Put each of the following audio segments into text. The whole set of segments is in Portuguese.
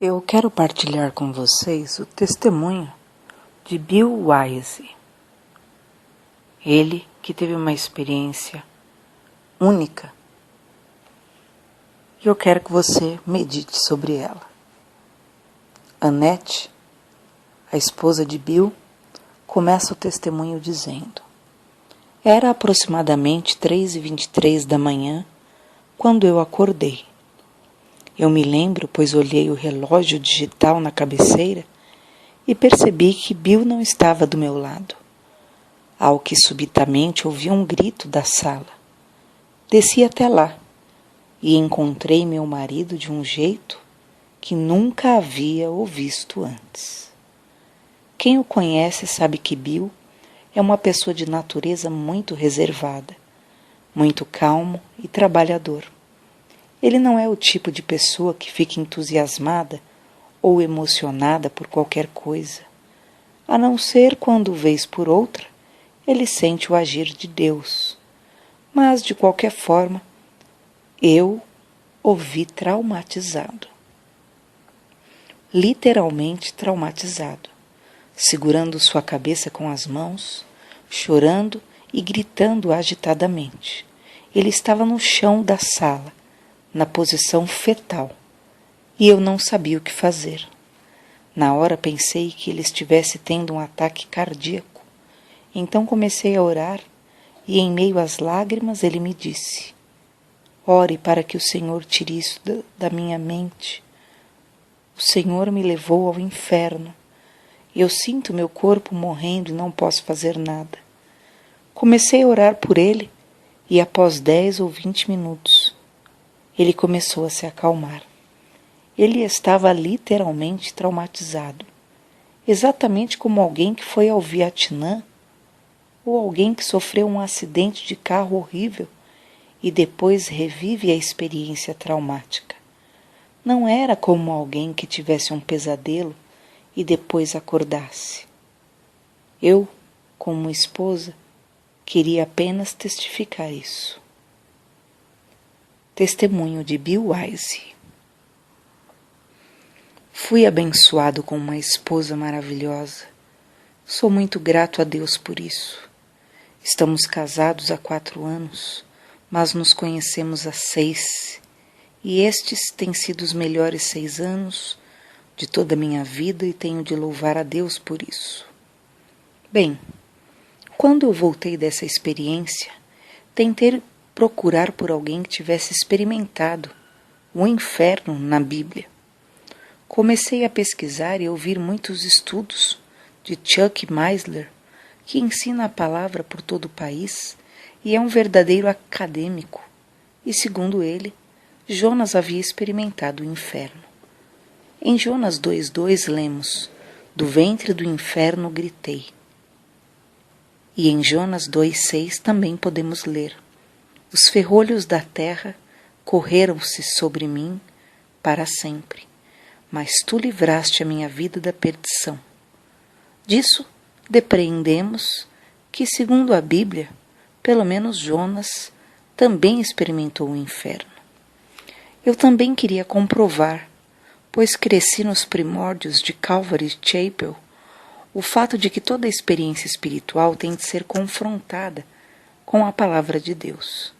Eu quero partilhar com vocês o testemunho de Bill Wiese. Ele que teve uma experiência única. E eu quero que você medite sobre ela. Annette, a esposa de Bill, começa o testemunho dizendo: Era aproximadamente 3h23 da manhã quando eu acordei. Eu me lembro, pois olhei o relógio digital na cabeceira e percebi que Bill não estava do meu lado. Ao que subitamente ouvi um grito da sala. Desci até lá e encontrei meu marido de um jeito que nunca havia o visto antes. Quem o conhece sabe que Bill é uma pessoa de natureza muito reservada, muito calmo e trabalhador. Ele não é o tipo de pessoa que fica entusiasmada ou emocionada por qualquer coisa, a não ser quando, vez por outra, ele sente o agir de Deus. Mas, de qualquer forma, eu o vi traumatizado. Literalmente traumatizado, segurando sua cabeça com as mãos, chorando e gritando agitadamente. Ele estava no chão da sala, na posição fetal, e eu não sabia o que fazer. Na hora pensei que ele estivesse tendo um ataque cardíaco. Então comecei a orar e, em meio às lágrimas, ele me disse: Ore para que o Senhor tire isso da minha mente. O Senhor me levou ao inferno. Eu sinto meu corpo morrendo e não posso fazer nada. Comecei a orar por ele e após 10 ou 20 minutos, ele começou a se acalmar. Ele estava literalmente traumatizado, exatamente como alguém que foi ao Vietnã ou alguém que sofreu um acidente de carro horrível e depois revive a experiência traumática. Não era como alguém que tivesse um pesadelo e depois acordasse. Eu, como esposa, queria apenas testificar isso. Testemunho de Bill Wiese. Fui abençoado com uma esposa maravilhosa. Sou muito grato a Deus por isso. Estamos casados há 4 anos, mas nos conhecemos há 6, e estes têm sido os melhores 6 anos de toda a minha vida e tenho de louvar a Deus por isso. Bem, quando eu voltei dessa experiência, tentei procurar por alguém que tivesse experimentado o inferno na Bíblia. Comecei a pesquisar e ouvir muitos estudos de Chuck Missler, que ensina a palavra por todo o país e é um verdadeiro acadêmico. E, segundo ele, Jonas havia experimentado o inferno. Em Jonas 2:2 lemos: Do ventre do inferno gritei. E em Jonas 2:6 também podemos ler: Os ferrolhos da terra correram-se sobre mim para sempre, mas tu livraste a minha vida da perdição. Disso depreendemos que, segundo a Bíblia, pelo menos Jonas também experimentou o inferno. Eu também queria comprovar, pois cresci nos primórdios de Calvary Chapel, o fato de que toda experiência espiritual tem de ser confrontada com a palavra de Deus.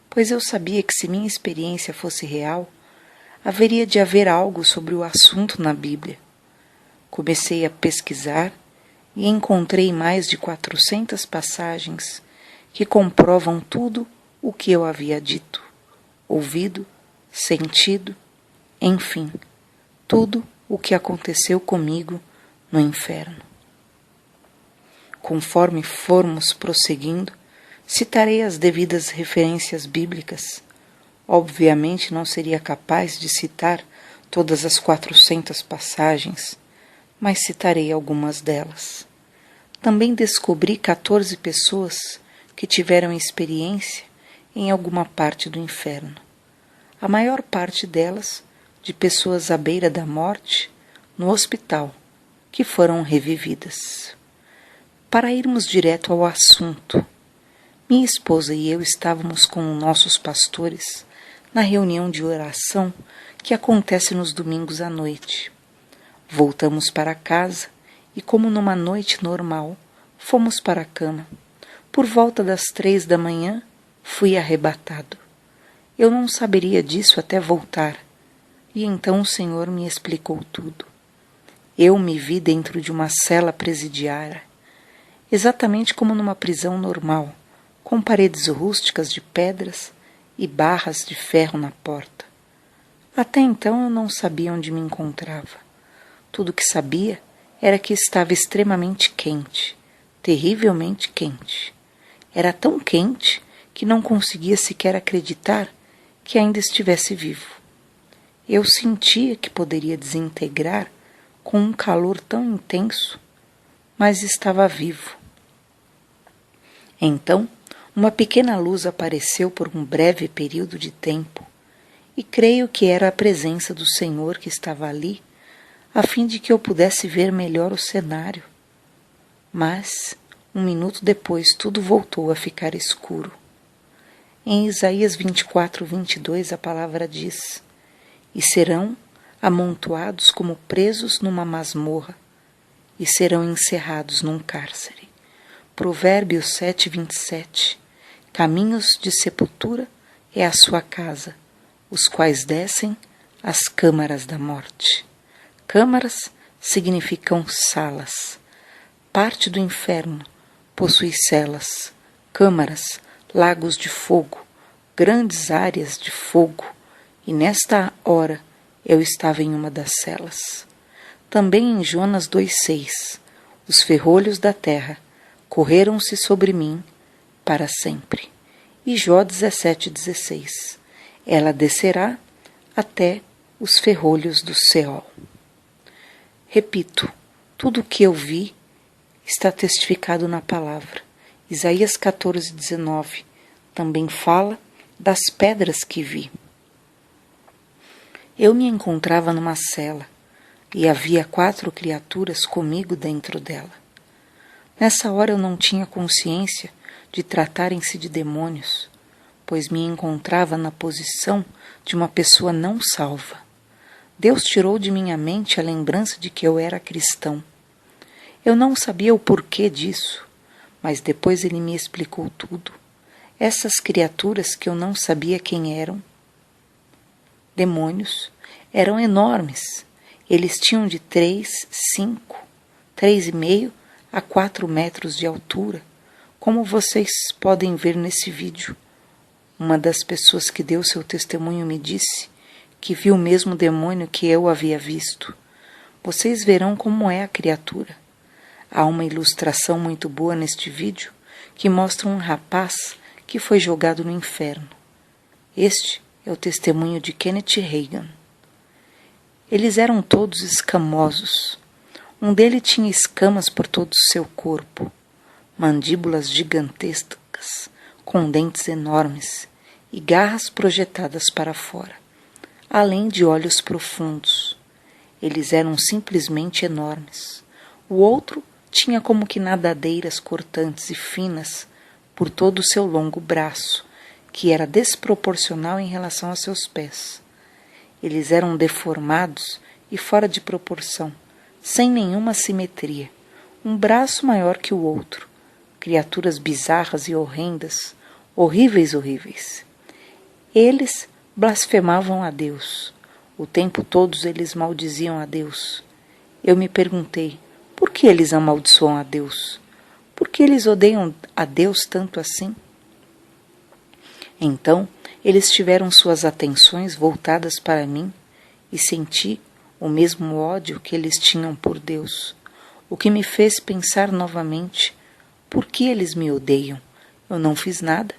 Pois eu sabia que se minha experiência fosse real, haveria de haver algo sobre o assunto na Bíblia. Comecei a pesquisar e encontrei mais de 400 passagens que comprovam tudo o que eu havia dito, ouvido, sentido, enfim, tudo o que aconteceu comigo no inferno. Conforme formos prosseguindo, citarei as devidas referências bíblicas. Obviamente não seria capaz de citar todas as 400 passagens, mas citarei algumas delas. Também descobri 14 pessoas que tiveram experiência em alguma parte do inferno. A maior parte delas de pessoas à beira da morte, no hospital, que foram revividas. Para irmos direto ao assunto, minha esposa e eu estávamos com nossos pastores na reunião de oração que acontece nos domingos à noite. Voltamos para casa e, como numa noite normal, fomos para a cama. Por volta das 3 da manhã, fui arrebatado. Eu não saberia disso até voltar. E então o Senhor me explicou tudo. Eu me vi dentro de uma cela presidiária, exatamente como numa prisão normal, com paredes rústicas de pedras e barras de ferro na porta. Até então eu não sabia onde me encontrava. Tudo o que sabia era que estava extremamente quente, terrivelmente quente. Era tão quente que não conseguia sequer acreditar que ainda estivesse vivo. Eu sentia que poderia desintegrar com um calor tão intenso, mas estava vivo. Então, uma pequena luz apareceu por um breve período de tempo, e creio que era a presença do Senhor que estava ali, a fim de que eu pudesse ver melhor o cenário. Mas, um minuto depois, tudo voltou a ficar escuro. Em Isaías 24:22, a palavra diz: "E serão amontoados como presos numa masmorra, e serão encerrados num cárcere." Provérbios 7:27. Caminhos de sepultura é a sua casa, os quais descem às câmaras da morte. Câmaras significam salas. Parte do inferno possui celas, câmaras, lagos de fogo, grandes áreas de fogo, e nesta hora eu estava em uma das celas. Também em Jonas 2:6, os ferrolhos da terra correram-se sobre mim para sempre. E Jó 17:16, ela descerá até os ferrolhos do Seol. Repito, tudo o que eu vi está testificado na palavra. Isaías 14:19 também fala das pedras que vi. Eu me encontrava numa cela e havia 4 criaturas comigo dentro dela. Nessa hora eu não tinha consciência de tratarem-se de demônios, pois me encontrava na posição de uma pessoa não salva. Deus tirou de minha mente a lembrança de que eu era cristão. Eu não sabia o porquê disso, mas depois ele me explicou tudo. Essas criaturas que eu não sabia quem eram, demônios, eram enormes. Eles tinham de 3, 5, 3,5 a 4 metros de altura, como vocês podem ver nesse vídeo. Uma das pessoas que deu seu testemunho me disse que viu o mesmo demônio que eu havia visto. Vocês verão como é a criatura. Há uma ilustração muito boa neste vídeo que mostra um rapaz que foi jogado no inferno. Este é o testemunho de Kenneth Hagin. Eles eram todos escamosos. Um deles tinha escamas por todo o seu corpo, mandíbulas gigantescas, com dentes enormes e garras projetadas para fora, além de olhos profundos. Eles eram simplesmente enormes. O outro tinha como que nadadeiras cortantes e finas por todo o seu longo braço, que era desproporcional em relação a seus pés. Eles eram deformados e fora de proporção, sem nenhuma simetria, um braço maior que o outro, criaturas bizarras e horrendas, horríveis. Eles blasfemavam a Deus. O tempo todo eles maldiziam a Deus. Eu me perguntei, por que eles amaldiçoam a Deus? Por que eles odeiam a Deus tanto assim? Então, eles tiveram suas atenções voltadas para mim e senti o mesmo ódio que eles tinham por Deus, o que me fez pensar novamente, por que eles me odeiam? Eu não fiz nada,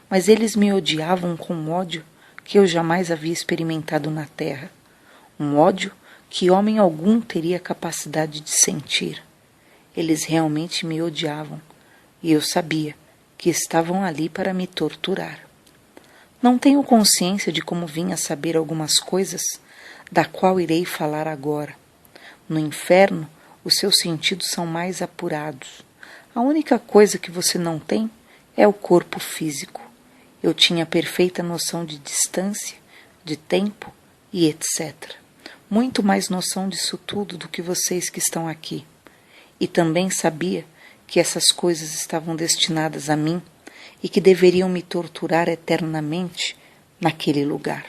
mas eles me odiavam com um ódio que eu jamais havia experimentado na terra, um ódio que homem algum teria capacidade de sentir. Eles realmente me odiavam, e eu sabia que estavam ali para me torturar. Não tenho consciência de como vim a saber algumas coisas, da qual irei falar agora. No inferno, os seus sentidos são mais apurados. A única coisa que você não tem é o corpo físico. Eu tinha perfeita noção de distância, de tempo e etc. Muito mais noção disso tudo do que vocês que estão aqui. E também sabia que essas coisas estavam destinadas a mim e que deveriam me torturar eternamente naquele lugar.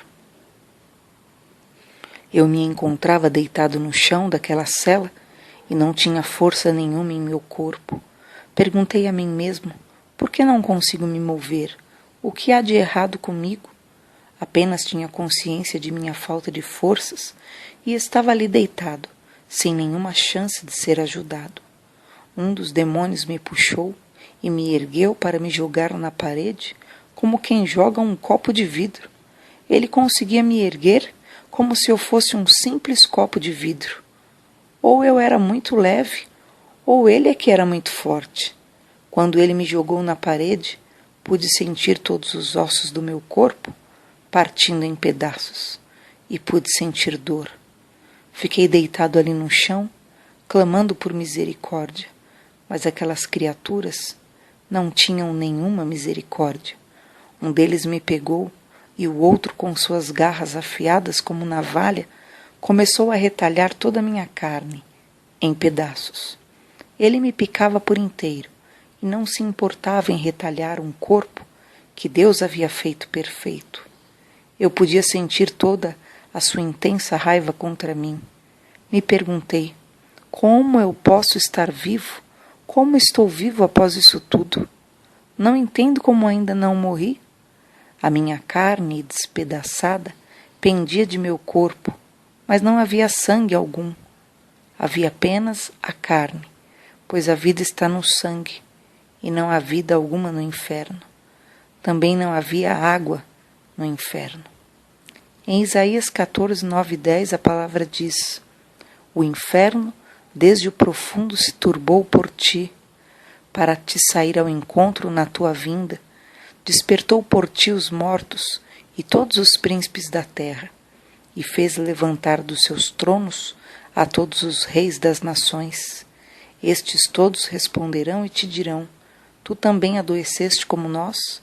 Eu me encontrava deitado no chão daquela cela e não tinha força nenhuma em meu corpo. Perguntei a mim mesmo, por que não consigo me mover? O que há de errado comigo? Apenas tinha consciência de minha falta de forças e estava ali deitado, sem nenhuma chance de ser ajudado. Um dos demônios me puxou e me ergueu para me jogar na parede, como quem joga um copo de vidro. Ele conseguia me erguer como se eu fosse um simples copo de vidro. Ou eu era muito leve, ou ele é que era muito forte. Quando ele me jogou na parede, pude sentir todos os ossos do meu corpo partindo em pedaços, e pude sentir dor. Fiquei deitado ali no chão, clamando por misericórdia, mas aquelas criaturas não tinham nenhuma misericórdia. Um deles me pegou e o outro, com suas garras afiadas como navalha, começou a retalhar toda a minha carne em pedaços. Ele me picava por inteiro e não se importava em retalhar um corpo que Deus havia feito perfeito. Eu podia sentir toda a sua intensa raiva contra mim. Me perguntei, como eu posso estar vivo? Como estou vivo após isso tudo? Não entendo como ainda não morri. A minha carne despedaçada pendia de meu corpo, mas não havia sangue algum. Havia apenas a carne, pois a vida está no sangue, e não há vida alguma no inferno. Também não havia água no inferno. Em Isaías 14, 9 e 10, a palavra diz: o inferno, desde o profundo, se turbou por ti, para te sair ao encontro na tua vinda. Despertou por ti os mortos e todos os príncipes da terra, e fez levantar dos seus tronos a todos os reis das nações. Estes todos responderão e te dirão: tu também adoeceste como nós,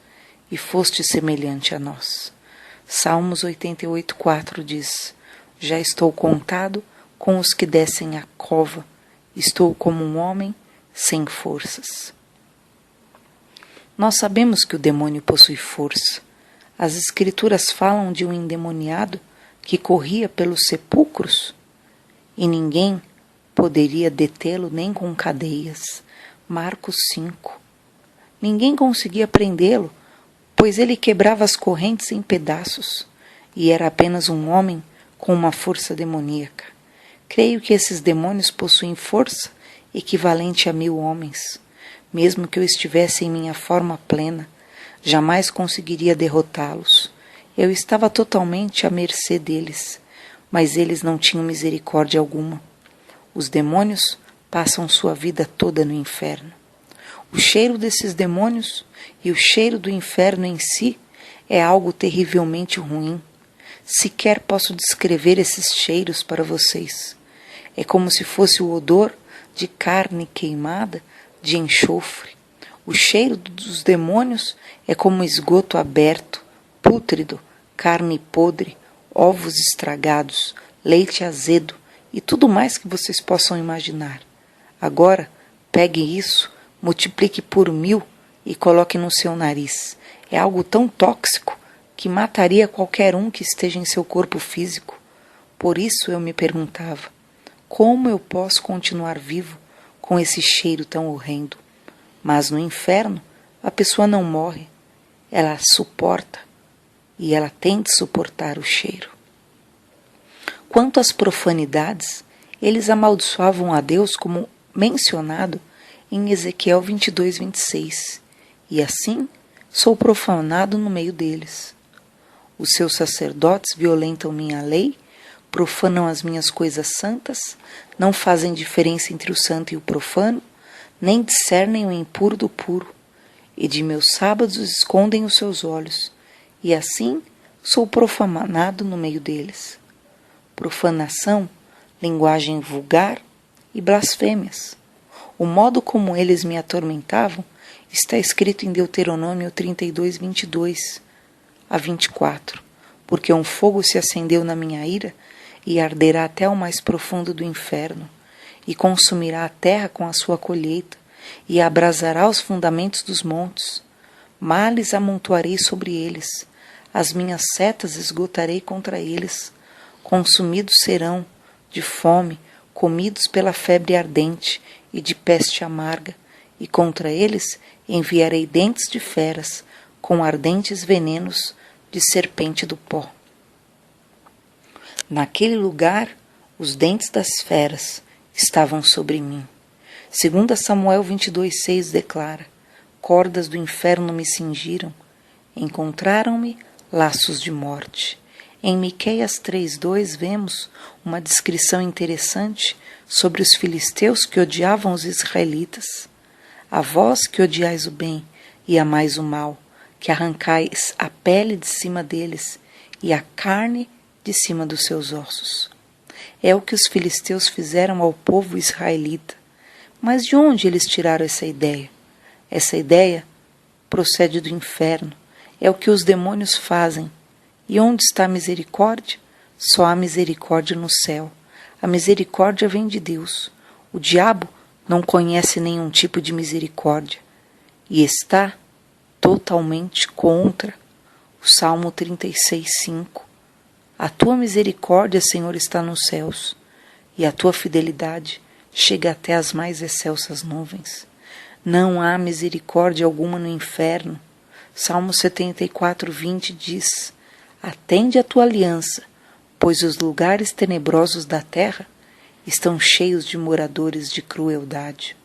e foste semelhante a nós. Salmos 88, 4 diz: já estou contado com os que descem à cova, estou como um homem sem forças. Nós sabemos que o demônio possui força. As escrituras falam de um endemoniado que corria pelos sepulcros e ninguém poderia detê-lo nem com cadeias. Marcos 5. Ninguém conseguia prendê-lo, pois ele quebrava as correntes em pedaços e era apenas um homem com uma força demoníaca. Creio que esses demônios possuem força equivalente a 1000 homens. Mesmo que eu estivesse em minha forma plena, jamais conseguiria derrotá-los. Eu estava totalmente à mercê deles, mas eles não tinham misericórdia alguma. Os demônios passam sua vida toda no inferno. O cheiro desses demônios e o cheiro do inferno em si é algo terrivelmente ruim. Sequer posso descrever esses cheiros para vocês. É como se fosse o odor de carne queimada, de enxofre. O cheiro dos demônios é como esgoto aberto, pútrido, carne podre, ovos estragados, leite azedo e tudo mais que vocês possam imaginar. Agora, pegue isso, multiplique por 1000 e coloque no seu nariz. É algo tão tóxico que mataria qualquer um que esteja em seu corpo físico. Por isso eu me perguntava, como eu posso continuar vivo com esse cheiro tão horrendo? Mas no inferno, a pessoa não morre, ela suporta e ela tem de suportar o cheiro. Quanto às profanidades, eles amaldiçoavam a Deus como mencionado em Ezequiel 22, 26, e assim sou profanado no meio deles. Os seus sacerdotes violentam minha lei, profanam as minhas coisas santas, não fazem diferença entre o santo e o profano, nem discernem o impuro do puro, e de meus sábados escondem os seus olhos, e assim sou profanado no meio deles. Profanação, linguagem vulgar e blasfêmias. O modo como eles me atormentavam está escrito em Deuteronômio 32, 22 a 24. porque um fogo se acendeu na minha ira e arderá até o mais profundo do inferno, e consumirá a terra com a sua colheita, e abrasará os fundamentos dos montes. Males amontoarei sobre eles, as minhas setas esgotarei contra eles. Consumidos serão de fome, comidos pela febre ardente e de peste amarga, e contra eles enviarei dentes de feras, com ardentes venenos de serpente do pó. Naquele lugar, os dentes das feras estavam sobre mim. 2 Samuel 22:6 declara: cordas do inferno me cingiram, encontraram-me laços de morte. Em Miqueias 3:2 vemos uma descrição interessante sobre os filisteus que odiavam os israelitas. A vós que odiais o bem e amais o mal, que arrancais a pele de cima deles e a carne de cima dos seus ossos. É o que os filisteus fizeram ao povo israelita. Mas de onde eles tiraram essa ideia? Essa ideia procede do inferno. É o que os demônios fazem. E onde está a misericórdia? Só há misericórdia no céu. A misericórdia vem de Deus. O diabo não conhece nenhum tipo de misericórdia e está totalmente contra o Salmo 36:5. A tua misericórdia, Senhor, está nos céus, e a tua fidelidade chega até as mais excelsas nuvens. Não há misericórdia alguma no inferno. Salmo 74:20 diz: atende a tua aliança, pois os lugares tenebrosos da terra estão cheios de moradores de crueldade.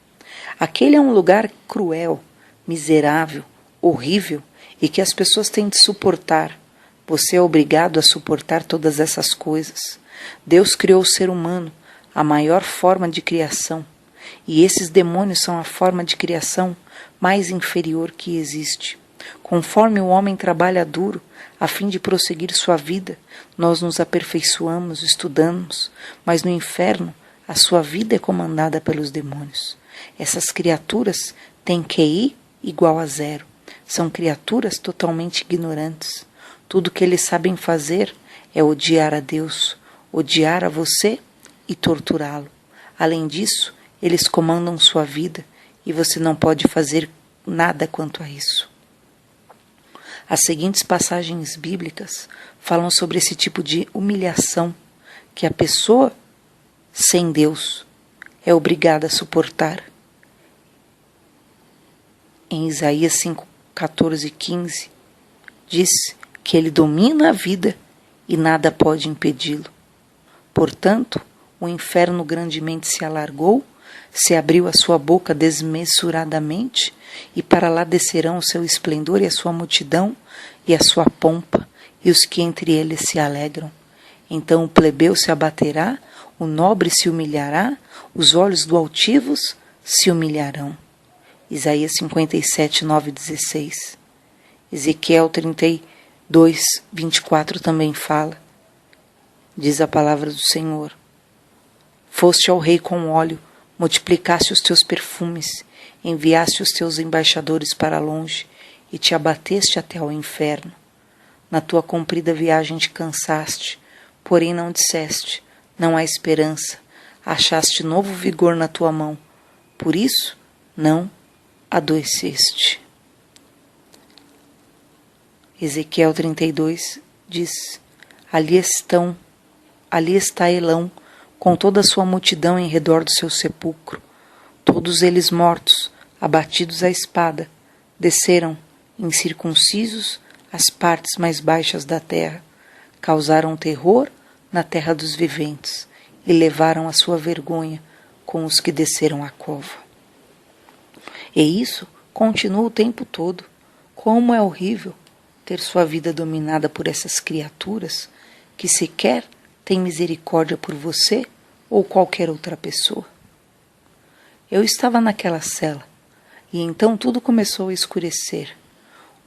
Aquele é um lugar cruel, miserável, horrível e que as pessoas têm de suportar. Você é obrigado a suportar todas essas coisas. Deus criou o ser humano, a maior forma de criação, e esses demônios são a forma de criação mais inferior que existe. Conforme o homem trabalha duro a fim de prosseguir sua vida, nós nos aperfeiçoamos, estudamos, mas no inferno a sua vida é comandada pelos demônios. Essas criaturas têm QI igual a 0. São criaturas totalmente ignorantes. Tudo que eles sabem fazer é odiar a Deus, odiar a você e torturá-lo. Além disso, eles comandam sua vida e você não pode fazer nada quanto a isso. As seguintes passagens bíblicas falam sobre esse tipo de humilhação que a pessoa sem Deus é obrigada a suportar. Em Isaías 5:14-15 diz que ele domina a vida e nada pode impedi-lo. Portanto, o inferno grandemente se alargou, se abriu a sua boca desmesuradamente, e para lá descerão o seu esplendor e a sua multidão e a sua pompa, e os que entre eles se alegram. Então o plebeu se abaterá, o nobre se humilhará, os olhos do altivos se humilharão. Isaías 57:9-16. Ezequiel 32:24 também fala. Diz a palavra do Senhor: foste ao rei com óleo, multiplicaste os teus perfumes, enviaste os teus embaixadores para longe e te abateste até ao inferno. Na tua comprida viagem te cansaste, porém não disseste: não há esperança, achaste novo vigor na tua mão, por isso não adoeceste. Ezequiel 32 diz: ali está Elão, com toda a sua multidão em redor do seu sepulcro. Todos eles mortos, abatidos à espada, desceram, incircuncisos, as partes mais baixas da terra, causaram terror na terra dos viventes e levaram a sua vergonha com os que desceram à cova. E isso continua o tempo todo. Como é horrível ter sua vida dominada por essas criaturas que sequer têm misericórdia por você ou qualquer outra pessoa. Eu estava naquela cela e então tudo começou a escurecer.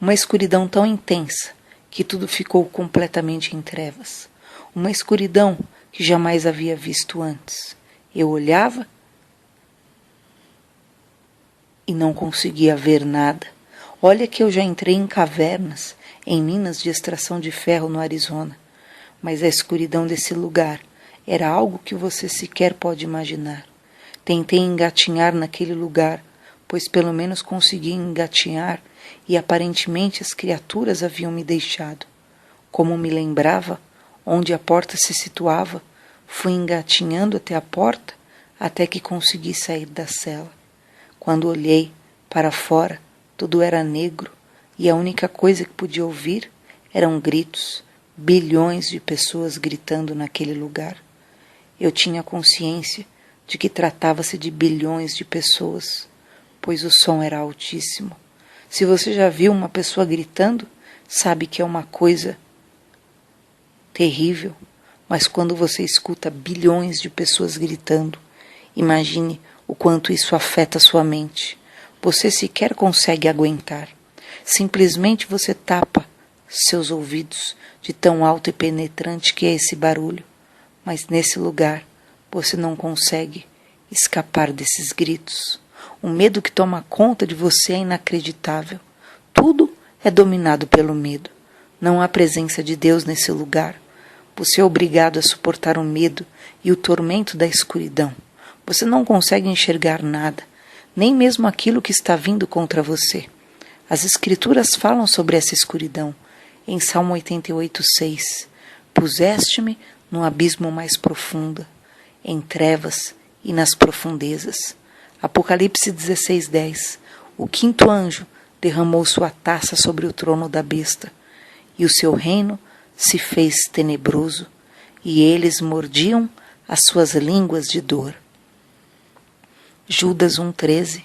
Uma escuridão tão intensa que tudo ficou completamente em trevas. Uma escuridão que jamais havia visto antes. Eu olhava e não conseguia ver nada. Olha que eu já entrei em cavernas, em minas de extração de ferro no Arizona. Mas a escuridão desse lugar era algo que você sequer pode imaginar. Tentei engatinhar naquele lugar, pois pelo menos consegui engatinhar e aparentemente as criaturas haviam me deixado. Como me lembrava onde a porta se situava, fui engatinhando até a porta até que consegui sair da cela. Quando olhei para fora, tudo era negro e a única coisa que podia ouvir eram gritos, bilhões de pessoas gritando naquele lugar. Eu tinha consciência de que tratava-se de bilhões de pessoas, pois o som era altíssimo. Se você já viu uma pessoa gritando, sabe que é uma coisa terrível, mas quando você escuta bilhões de pessoas gritando, imagine o quanto isso afeta sua mente. Você sequer consegue aguentar. Simplesmente você tapa seus ouvidos de tão alto e penetrante que é esse barulho. Mas nesse lugar você não consegue escapar desses gritos. O medo que toma conta de você é inacreditável. Tudo é dominado pelo medo. Não há presença de Deus nesse lugar. Você é obrigado a suportar o medo e o tormento da escuridão. Você não consegue enxergar nada, nem mesmo aquilo que está vindo contra você. As Escrituras falam sobre essa escuridão. Em Salmo 88:6, puseste-me no abismo mais profundo, em trevas e nas profundezas. Apocalipse 16:10, o quinto anjo derramou sua taça sobre o trono da besta, e o seu reino se fez tenebroso, e eles mordiam as suas línguas de dor. Judas 1:13,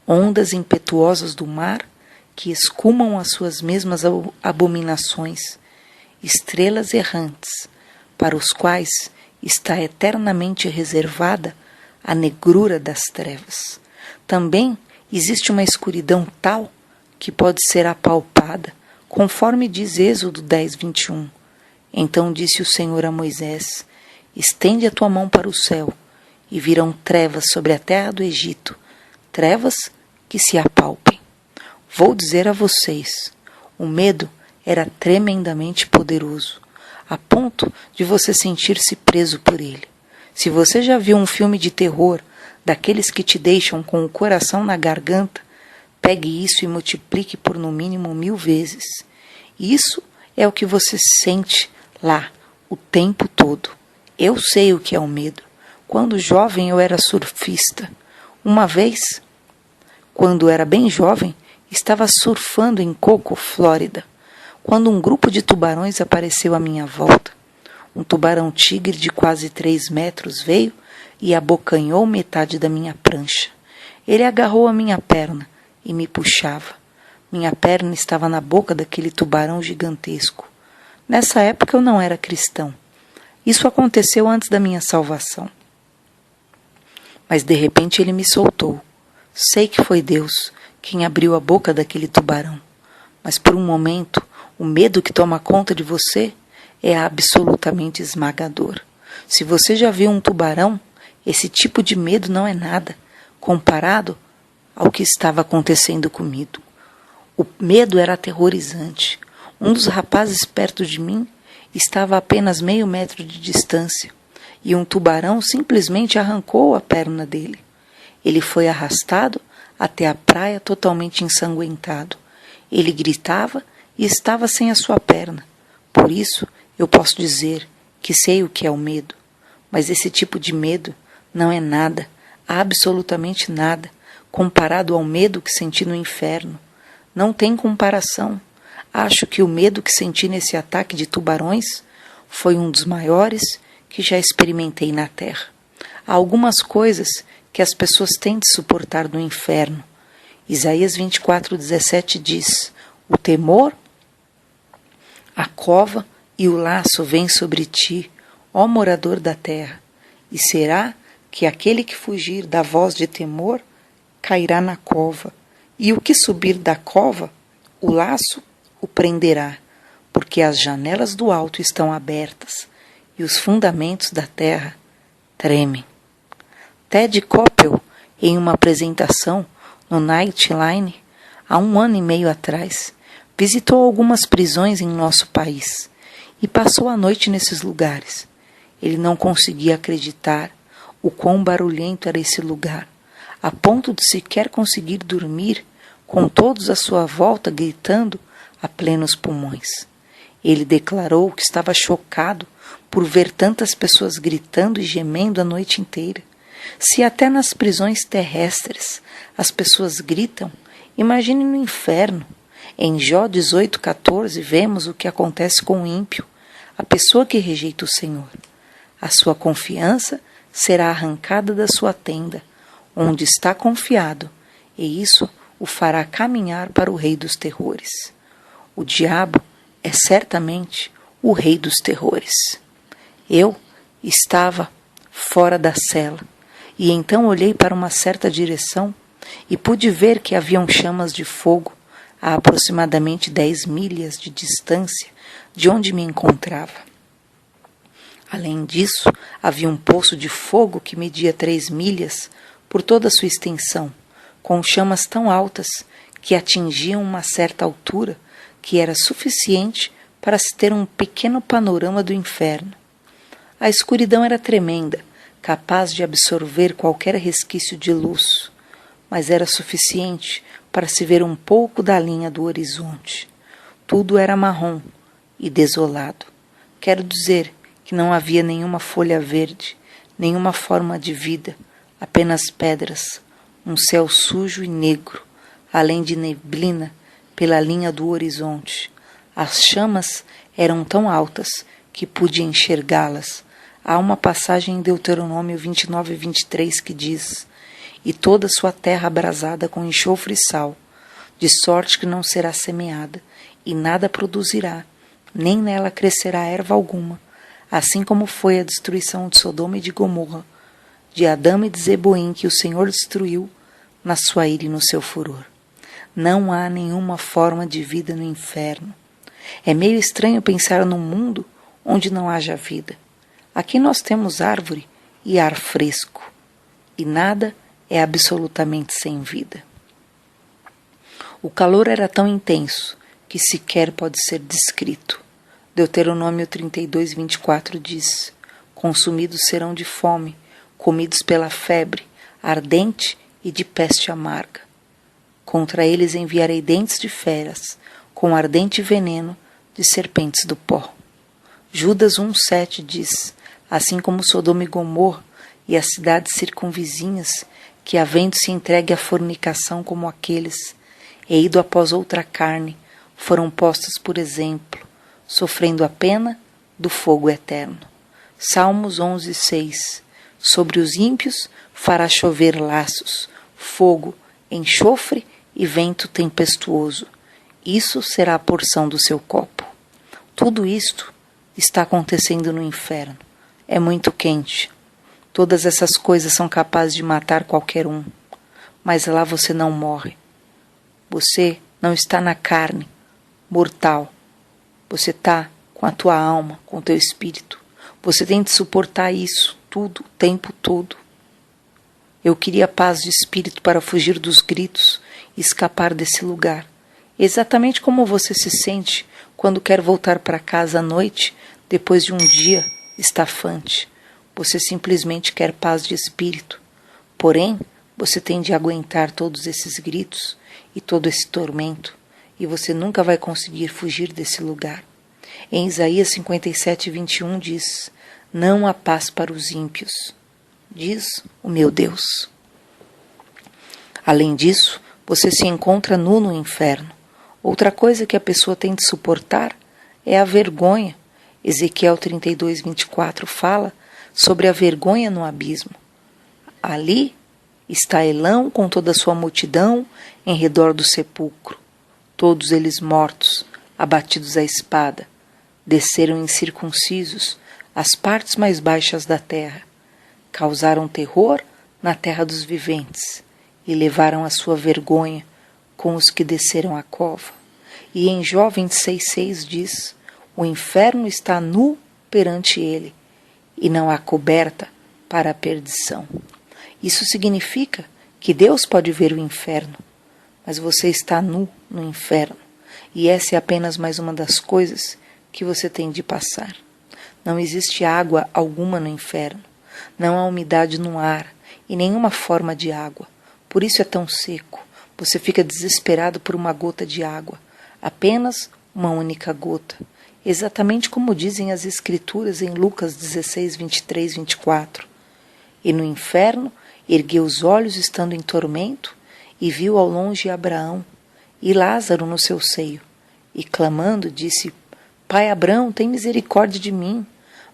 ondas impetuosas do mar que escumam as suas mesmas abominações, estrelas errantes, para os quais está eternamente reservada a negrura das trevas. Também existe uma escuridão tal que pode ser apalpada, conforme diz Êxodo 10:21. Então disse o Senhor a Moisés: estende a tua mão para o céu, e virão trevas sobre a terra do Egito, trevas que se apalpem. Vou dizer a vocês, o medo era tremendamente poderoso, a ponto de você sentir-se preso por ele. Se você já viu um filme de terror, daqueles que te deixam com o coração na garganta, pegue isso e multiplique por no mínimo 1000 vezes. Isso é o que você sente lá, o tempo todo. Eu sei o que é o medo. Quando jovem eu era surfista. Uma vez, quando era bem jovem, estava surfando em Cocoa, Flórida, quando um grupo de tubarões apareceu à minha volta. Um tubarão-tigre de quase 3 metros veio e abocanhou metade da minha prancha. Ele agarrou a minha perna e me puxava. Minha perna estava na boca daquele tubarão gigantesco. Nessa época eu não era cristão. Isso aconteceu antes da minha salvação. Mas de repente ele me soltou. Sei que foi Deus quem abriu a boca daquele tubarão. Mas por um momento, o medo que toma conta de você é absolutamente esmagador. Se você já viu um tubarão, esse tipo de medo não é nada comparado ao que estava acontecendo comigo. O medo era aterrorizante. Um dos rapazes perto de mim estava a apenas meio metro de distância e um tubarão simplesmente arrancou a perna dele. Ele foi arrastado até a praia totalmente ensanguentado. Ele gritava e estava sem a sua perna. Por isso, eu posso dizer que sei o que é o medo. Mas esse tipo de medo não é nada, absolutamente nada, comparado ao medo que senti no inferno. Não tem comparação. Acho que o medo que senti nesse ataque de tubarões foi um dos maiores que já experimentei na Terra. Há algumas coisas que as pessoas têm de suportar no inferno. Isaías 24:17 diz: o temor, a cova e o laço vêm sobre ti, ó morador da terra, e será que aquele que fugir da voz de temor cairá na cova, e o que subir da cova, o laço o prenderá, porque as janelas do alto estão abertas e os fundamentos da terra tremem. Ted Koppel, em uma apresentação no Nightline, há 1 ano e meio atrás, Visitou algumas prisões em nosso país e passou a noite nesses lugares. Ele não conseguia acreditar o quão barulhento era esse lugar, a ponto de sequer conseguir dormir, com todos à sua volta gritando a plenos pulmões. Ele declarou que estava chocado por ver tantas pessoas gritando e gemendo a noite inteira. Se até nas prisões terrestres as pessoas gritam, imagine no inferno. Em Jó 18,14 vemos o que acontece com o ímpio, a pessoa que rejeita o Senhor. A sua confiança será arrancada da sua tenda, onde está confiado, e isso o fará caminhar para o rei dos terrores. O diabo é certamente o rei dos terrores. Eu estava fora da cela, e então olhei para uma certa direção e pude ver que haviam chamas de fogo a aproximadamente 10 milhas de distância de onde me encontrava. Além disso, havia um poço de fogo que media 3 milhas por toda a sua extensão, com chamas tão altas que atingiam uma certa altura que era suficiente para se ter um pequeno panorama do inferno. A escuridão era tremenda, capaz de absorver qualquer resquício de luz, mas era suficiente para se ver um pouco da linha do horizonte. Tudo era marrom e desolado. Quero dizer que não havia nenhuma folha verde, nenhuma forma de vida, apenas pedras, um céu sujo e negro, além de neblina pela linha do horizonte. As chamas eram tão altas que pude enxergá-las. Há uma passagem em Deuteronômio 29:23 que diz: e toda sua terra abrasada com enxofre e sal, de sorte que não será semeada, e nada produzirá, nem nela crescerá erva alguma, assim como foi a destruição de Sodoma e de Gomorra, de Adama e de Zeboim, que o Senhor destruiu na sua ira e no seu furor. Não há nenhuma forma de vida no inferno. É meio estranho pensar num mundo onde não haja vida. Aqui nós temos árvore e ar fresco, e nada é absolutamente sem vida. O calor era tão intenso que sequer pode ser descrito. Deuteronômio 32:24 diz: consumidos serão de fome, comidos pela febre ardente e de peste amarga. Contra eles enviarei dentes de feras, com ardente veneno de serpentes do pó. Judas 1:7 diz: assim como Sodoma e Gomorra e as cidades circunvizinhas, que havendo se entregue à fornicação como aqueles, e ido após outra carne, foram postas por exemplo, sofrendo a pena do fogo eterno. Salmos 11:6. Sobre os ímpios fará chover laços, fogo, enxofre e vento tempestuoso. Isso será a porção do seu copo. Tudo isto está acontecendo no inferno. É muito quente. Todas essas coisas são capazes de matar qualquer um. Mas lá você não morre. Você não está na carne, mortal. Você está com a tua alma, com o teu espírito. Você tem de suportar isso tudo, o tempo todo. Eu queria paz de espírito para fugir dos gritos e escapar desse lugar. Exatamente como você se sente quando quer voltar para casa à noite, depois de um dia estafante. Você simplesmente quer paz de espírito. Porém, você tem de aguentar todos esses gritos e todo esse tormento, e você nunca vai conseguir fugir desse lugar. Em Isaías 57:21 diz: não há paz para os ímpios, diz o meu Deus. Além disso, você se encontra nu no inferno. Outra coisa que a pessoa tem de suportar é a vergonha. Ezequiel 32:24 fala sobre a vergonha no abismo. Ali está Elão com toda a sua multidão em redor do sepulcro, todos eles mortos, abatidos à espada, desceram incircuncisos às partes mais baixas da terra, causaram terror na terra dos viventes e levaram a sua vergonha com os que desceram à cova. E em Jó 26:6 diz: o inferno está nu perante ele, e não há coberta para a perdição. Isso significa que Deus pode ver o inferno, mas você está nu no inferno. e essa é apenas mais uma das coisas que você tem de passar. Não existe água alguma no inferno, não há umidade no ar e nenhuma forma de água, por isso é tão seco. Você fica desesperado por uma gota de água, apenas uma única gota, exatamente como dizem as Escrituras em Lucas 16, 23, 24. E no inferno ergueu os olhos estando em tormento e viu ao longe Abraão e Lázaro no seu seio, e clamando disse: Pai Abraão, tem misericórdia de mim,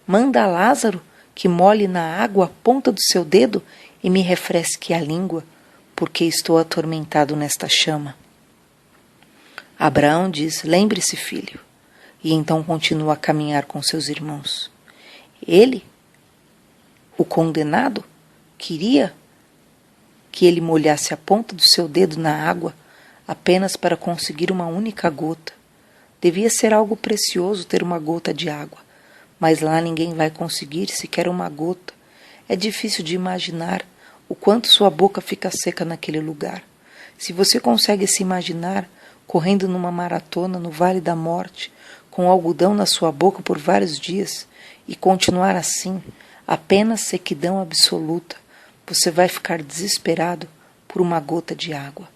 manda a Lázaro que molhe na água a ponta do seu dedo e me refresque a língua, porque estou atormentado nesta chama. Abraão diz: lembre-se, filho, e então continua a caminhar com seus irmãos. Ele, o condenado, queria que ele molhasse a ponta do seu dedo na água apenas para conseguir uma única gota. Devia ser algo precioso ter uma gota de água, mas lá ninguém vai conseguir sequer uma gota. É difícil de imaginar o quanto sua boca fica seca naquele lugar. Se você consegue se imaginar correndo numa maratona no Vale da Morte, com algodão na sua boca por vários dias, e continuar assim, apenas sequidão absoluta, você vai ficar desesperado por uma gota de água.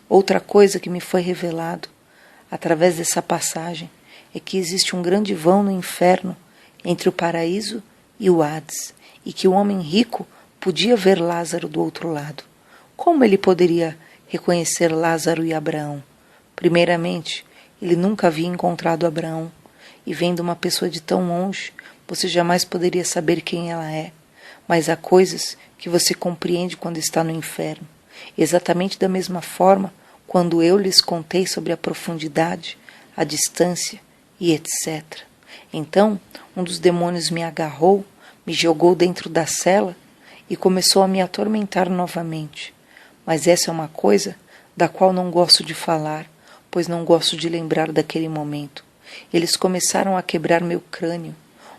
Outra coisa que me foi revelado, através dessa passagem, é que existe um grande vão no inferno entre o paraíso e o Hades, e que o homem rico podia ver Lázaro do outro lado. Como ele poderia reconhecer Lázaro e Abraão? Primeiramente, ele nunca havia encontrado Abraão, e vendo uma pessoa de tão longe, você jamais poderia saber quem ela é. Mas há coisas que você compreende quando está no inferno. Exatamente da mesma forma, quando eu lhes contei sobre a profundidade, a distância e etc. Então, um dos demônios me agarrou, me jogou dentro da cela e começou a me atormentar novamente. Mas essa é uma coisa da qual não gosto de falar, pois não gosto de lembrar daquele momento. Eles começaram a quebrar meu crânio.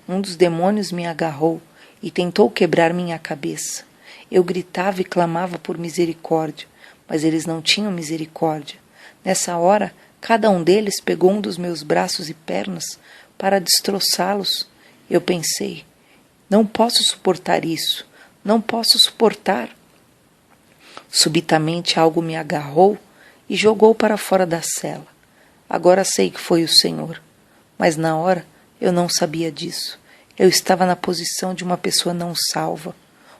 Um dos demônios me agarrou e tentou quebrar minha cabeça. Eu gritava e clamava por misericórdia, mas eles não tinham misericórdia. Nessa hora, cada um deles pegou um dos meus braços e pernas para destroçá-los. Eu pensei: não posso suportar isso, não posso suportar. Subitamente algo me agarrou e jogou para fora da cela. Agora sei que foi o Senhor, mas na hora eu não sabia disso. Eu estava na posição de uma pessoa não salva,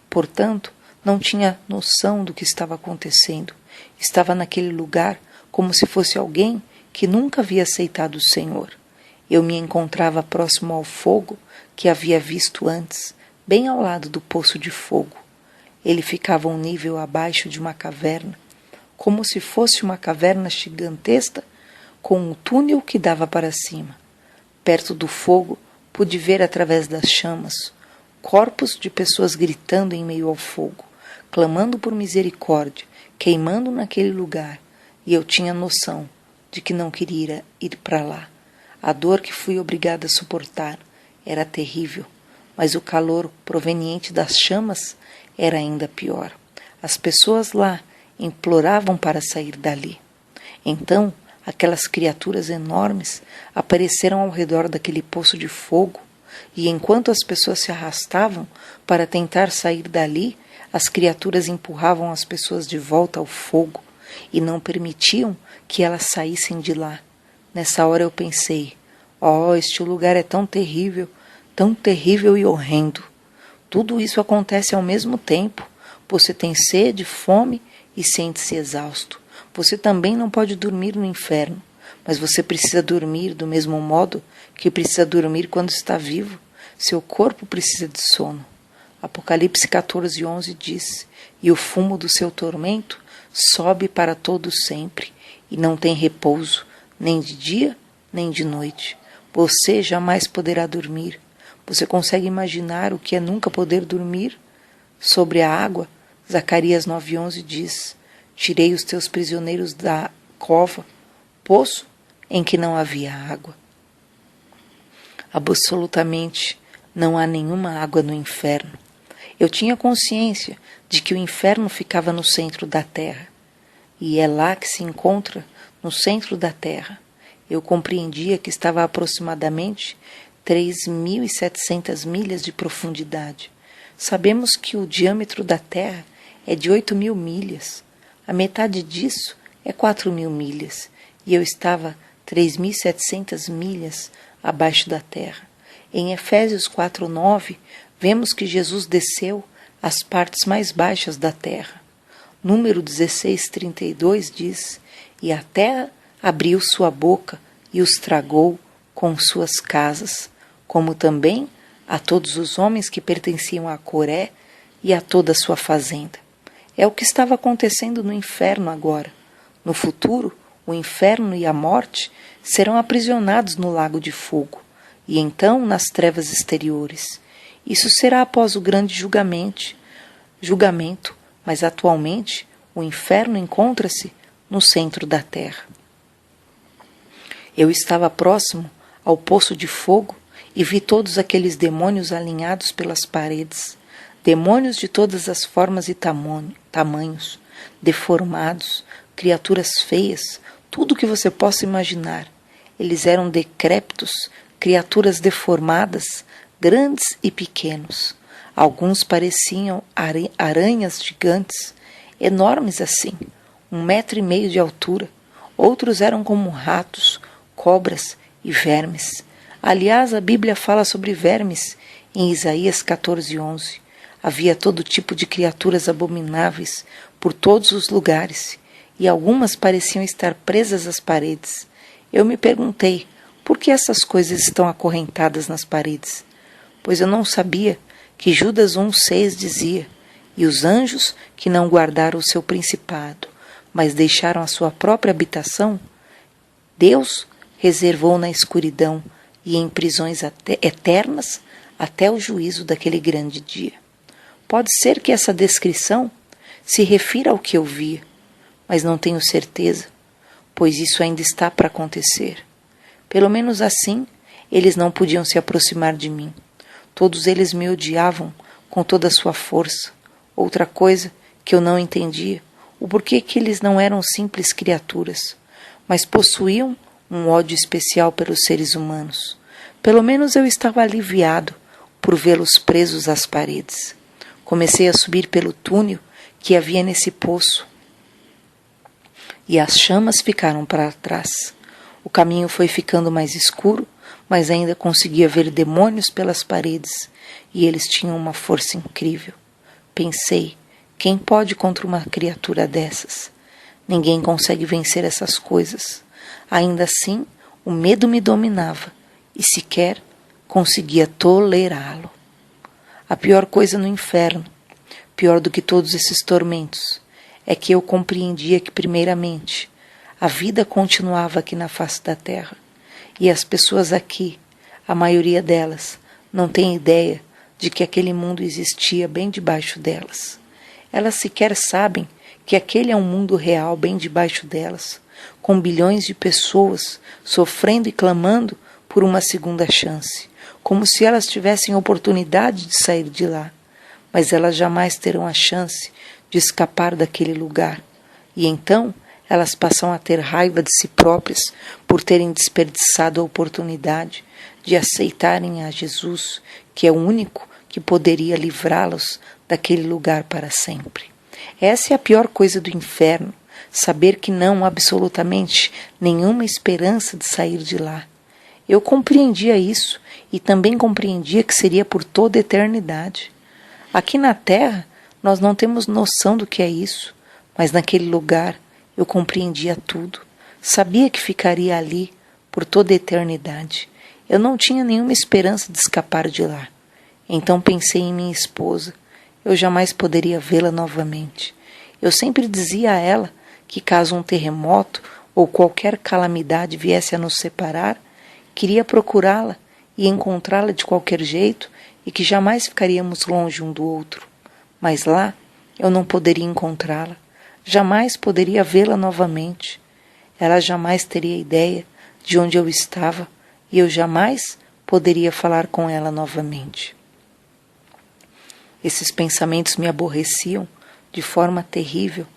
portanto, não tinha noção do que estava acontecendo. Estava naquele lugar como se fosse alguém que nunca havia aceitado o Senhor. Eu me encontrava próximo ao fogo que havia visto antes, bem ao lado do poço de fogo. Ele ficava um nível abaixo de uma caverna, como se fosse uma caverna gigantesca com um túnel que dava para cima. Perto do fogo, pude ver através das chamas corpos de pessoas gritando em meio ao fogo, clamando por misericórdia, queimando naquele lugar, e eu tinha noção de que não queria ir para lá. A dor que fui obrigada a suportar era terrível, mas o calor proveniente das chamas era ainda pior. As pessoas lá imploravam para sair dali. Então, aquelas criaturas enormes apareceram ao redor daquele poço de fogo, e enquanto as pessoas se arrastavam para tentar sair dali, as criaturas empurravam as pessoas de volta ao fogo e não permitiam que elas saíssem de lá. Nessa hora eu pensei: este lugar é tão terrível e horrendo. Tudo isso acontece ao mesmo tempo. Você tem sede, fome e sente-se exausto. Você também não pode dormir no inferno, mas você precisa dormir do mesmo modo que precisa dormir quando está vivo. Seu corpo precisa de sono. Apocalipse 14:11 diz: e o fumo do seu tormento sobe para todo sempre, e não tem repouso, nem de dia, nem de noite. Você jamais poderá dormir. Você consegue imaginar o que é nunca poder dormir? Sobre a água, Zacarias 9:11 diz: tirei os teus prisioneiros da cova, poço em que não havia água. Absolutamente não há nenhuma água no inferno. Eu tinha consciência de que o inferno ficava no centro da terra, e é lá que se encontra, no centro da terra. Eu compreendia que estava a aproximadamente 3.700 milhas de profundidade. Sabemos que o diâmetro da Terra é de 8.000 milhas. A metade disso é 4.000 milhas. E eu estava 3.700 milhas abaixo da Terra. Em Efésios 4:9, vemos que Jesus desceu às partes mais baixas da Terra. Número 16:32 diz: E a terra abriu sua boca e os tragou com suas casas, como também a todos os homens que pertenciam a Coré e a toda a sua fazenda. É o que estava acontecendo no inferno agora. No futuro, o inferno e a morte serão aprisionados no lago de fogo, e então nas trevas exteriores. Isso será após o grande julgamento, mas atualmente o inferno encontra-se no centro da terra. Eu estava próximo ao poço de fogo e vi todos aqueles demônios alinhados pelas paredes, demônios de todas as formas e tamanhos, deformados, criaturas feias, tudo o que você possa imaginar. Eles eram decrépitos, criaturas deformadas, grandes e pequenos. Alguns pareciam aranhas gigantes, enormes assim, 1,5 metro de altura. Outros eram como ratos, cobras e vermes. Aliás, a Bíblia fala sobre vermes em Isaías 14:11. Havia todo tipo de criaturas abomináveis por todos os lugares, e algumas pareciam estar presas às paredes. Eu me perguntei, por que essas coisas estão acorrentadas nas paredes? Pois eu não sabia que Judas 1,6 dizia: E os anjos que não guardaram o seu principado, mas deixaram a sua própria habitação, Deus reservou na escuridão e em prisões eternas até o juízo daquele grande dia. Pode ser que essa descrição se refira ao que eu via, mas não tenho certeza, pois isso ainda está para acontecer. Pelo menos assim, eles não podiam se aproximar de mim. Todos eles me odiavam com toda a sua força. Outra coisa que eu não entendia, o porquê que eles não eram simples criaturas, mas possuíam um ódio especial pelos seres humanos. Pelo menos eu estava aliviado por vê-los presos às paredes. Comecei a subir pelo túnel que havia nesse poço, e as chamas ficaram para trás. O caminho foi ficando mais escuro, mas ainda conseguia ver demônios pelas paredes, e eles tinham uma força incrível. Pensei, quem pode contra uma criatura dessas? Ninguém consegue vencer essas coisas. Ainda assim, o medo me dominava, e sequer conseguia tolerá-lo. A pior coisa no inferno, pior do que todos esses tormentos, é que eu compreendia que, primeiramente, a vida continuava aqui na face da terra, e as pessoas aqui, a maioria delas, não tem ideia de que aquele mundo existia bem debaixo delas. Elas sequer sabem que aquele é um mundo real bem debaixo delas, com bilhões de pessoas sofrendo e clamando por uma segunda chance, como se elas tivessem oportunidade de sair de lá, mas elas jamais terão a chance de escapar daquele lugar, e então elas passam a ter raiva de si próprias por terem desperdiçado a oportunidade de aceitarem a Jesus, que é o único que poderia livrá-los daquele lugar para sempre. Essa é a pior coisa do inferno, saber que não há absolutamente nenhuma esperança de sair de lá. Eu compreendia isso e também compreendia que seria por toda a eternidade. Aqui na Terra, nós não temos noção do que é isso, mas naquele lugar eu compreendia tudo. Sabia que ficaria ali por toda a eternidade. Eu não tinha nenhuma esperança de escapar de lá. Então pensei em minha esposa. Eu jamais poderia vê-la novamente. Eu sempre dizia a ela que caso um terremoto ou qualquer calamidade viesse a nos separar, queria procurá-la e encontrá-la de qualquer jeito e que jamais ficaríamos longe um do outro. Mas lá eu não poderia encontrá-la, jamais poderia vê-la novamente. Ela jamais teria ideia de onde eu estava e eu jamais poderia falar com ela novamente. Esses pensamentos me aborreciam de forma terrível.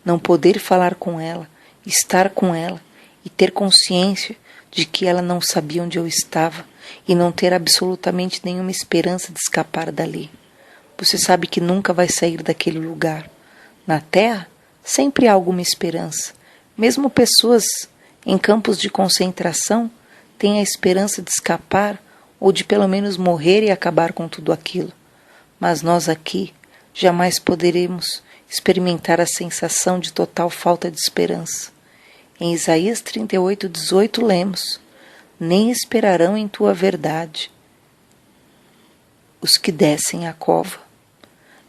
Não poder falar com ela, estar com ela e ter consciência de que ela não sabia onde eu estava e não ter absolutamente nenhuma esperança de escapar dali. Você sabe que nunca vai sair daquele lugar. Na Terra, sempre há alguma esperança. Mesmo pessoas em campos de concentração têm a esperança de escapar ou de pelo menos morrer e acabar com tudo aquilo. Mas nós aqui jamais poderemos experimentar a sensação de total falta de esperança. Em Isaías 38:18 lemos: nem esperarão em tua verdade os que descem à cova.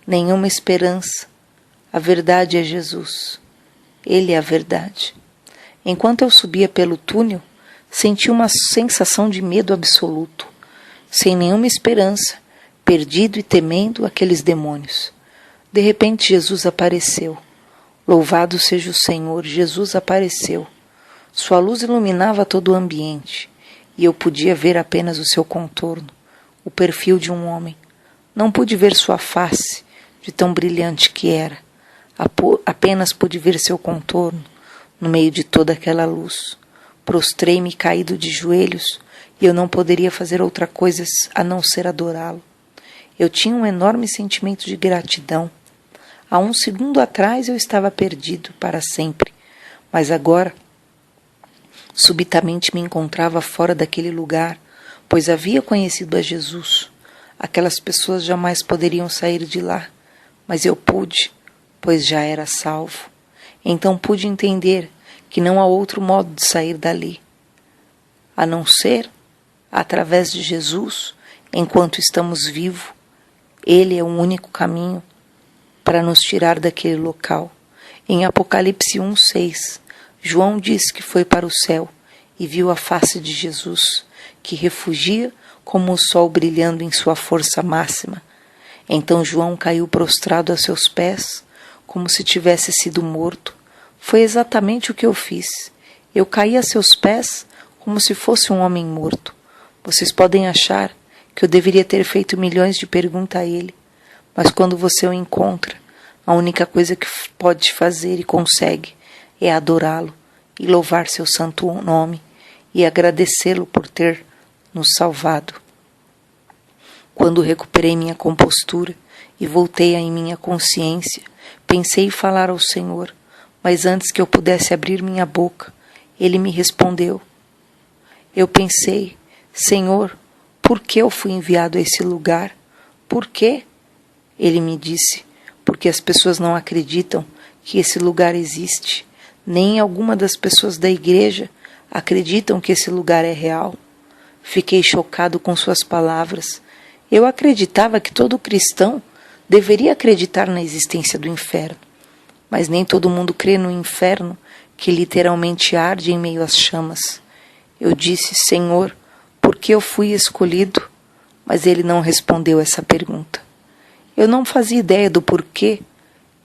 Nenhuma esperança. A verdade é Jesus. Ele é a verdade. Enquanto eu subia pelo túnel, senti uma sensação de medo absoluto, sem nenhuma esperança, perdido e temendo aqueles demônios. De repente Jesus apareceu. Louvado seja o Senhor, Jesus apareceu. Sua luz iluminava todo o ambiente, e eu podia ver apenas o seu contorno, o perfil de um homem. Não pude ver sua face, de tão brilhante que era. Apenas pude ver seu contorno, no meio de toda aquela luz. Prostrei-me caído de joelhos, e eu não poderia fazer outra coisa a não ser adorá-lo. Eu tinha um enorme sentimento de gratidão. Há um segundo atrás eu estava perdido para sempre, mas agora, subitamente me encontrava fora daquele lugar, pois havia conhecido a Jesus. Aquelas pessoas jamais poderiam sair de lá, mas eu pude, pois já era salvo. Então pude entender que não há outro modo de sair dali, a não ser através de Jesus. Enquanto estamos vivos, Ele é o único caminho para nos tirar daquele local. Em Apocalipse 1:6, João diz que foi para o céu e viu a face de Jesus, que refugia como o sol brilhando em sua força máxima. Então João caiu prostrado a seus pés, como se tivesse sido morto. Foi exatamente o que eu fiz. Eu caí a seus pés como se fosse um homem morto. Vocês podem achar que eu deveria ter feito milhões de perguntas a ele, mas quando você o encontra, a única coisa que pode fazer e consegue é adorá-lo e louvar seu santo nome e agradecê-lo por ter nos salvado. Quando recuperei minha compostura e voltei em minha consciência, pensei em falar ao Senhor, mas antes que eu pudesse abrir minha boca, Ele me respondeu. Eu pensei: Senhor, por que eu fui enviado a esse lugar? Por quê? Ele me disse: porque as pessoas não acreditam que esse lugar existe. Nem alguma das pessoas da igreja acreditam que esse lugar é real. Fiquei chocado com suas palavras. Eu acreditava que todo cristão deveria acreditar na existência do inferno. Mas nem todo mundo crê no inferno, que literalmente arde em meio às chamas. Eu disse: Senhor, por que eu fui escolhido? Mas ele não respondeu essa pergunta. Eu não fazia ideia do porquê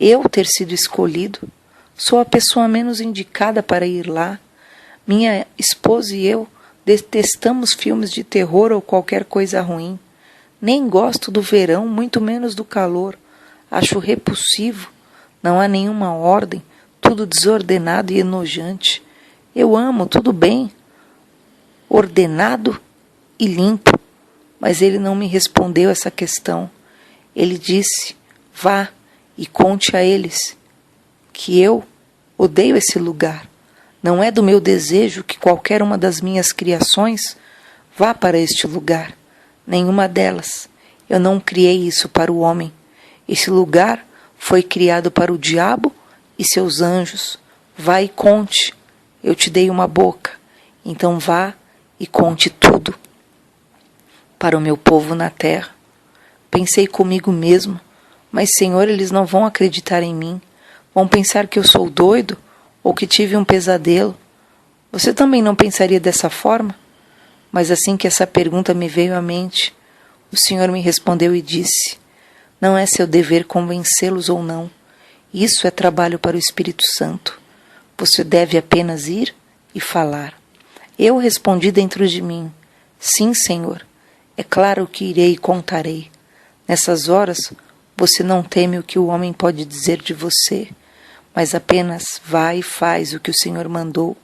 eu ter sido escolhido. Sou a pessoa menos indicada para ir lá. Minha esposa e eu detestamos filmes de terror ou qualquer coisa ruim. Nem gosto do verão, muito menos do calor. Acho repulsivo. Não há nenhuma ordem, tudo desordenado e enojante. Eu amo, tudo bem, ordenado e limpo. Mas ele não me respondeu essa questão. Ele disse: vá e conte a eles que eu odeio esse lugar. Não é do meu desejo que qualquer uma das minhas criações vá para este lugar. Nenhuma delas. Eu não criei isso para o homem. Esse lugar foi criado para o diabo e seus anjos. Vá e conte. Eu te dei uma boca. Então vá e conte tudo para o meu povo na terra. Pensei comigo mesmo: mas Senhor, eles não vão acreditar em mim. Vão pensar que eu sou doido ou que tive um pesadelo. Você também não pensaria dessa forma? Mas assim que essa pergunta me veio à mente, o Senhor me respondeu e disse: não é seu dever convencê-los ou não. Isso é trabalho para o Espírito Santo. Você deve apenas ir e falar. Eu respondi dentro de mim: sim, Senhor. É claro que irei e contarei. Nessas horas, você não teme o que o homem pode dizer de você, mas apenas vai e faz o que o Senhor mandou,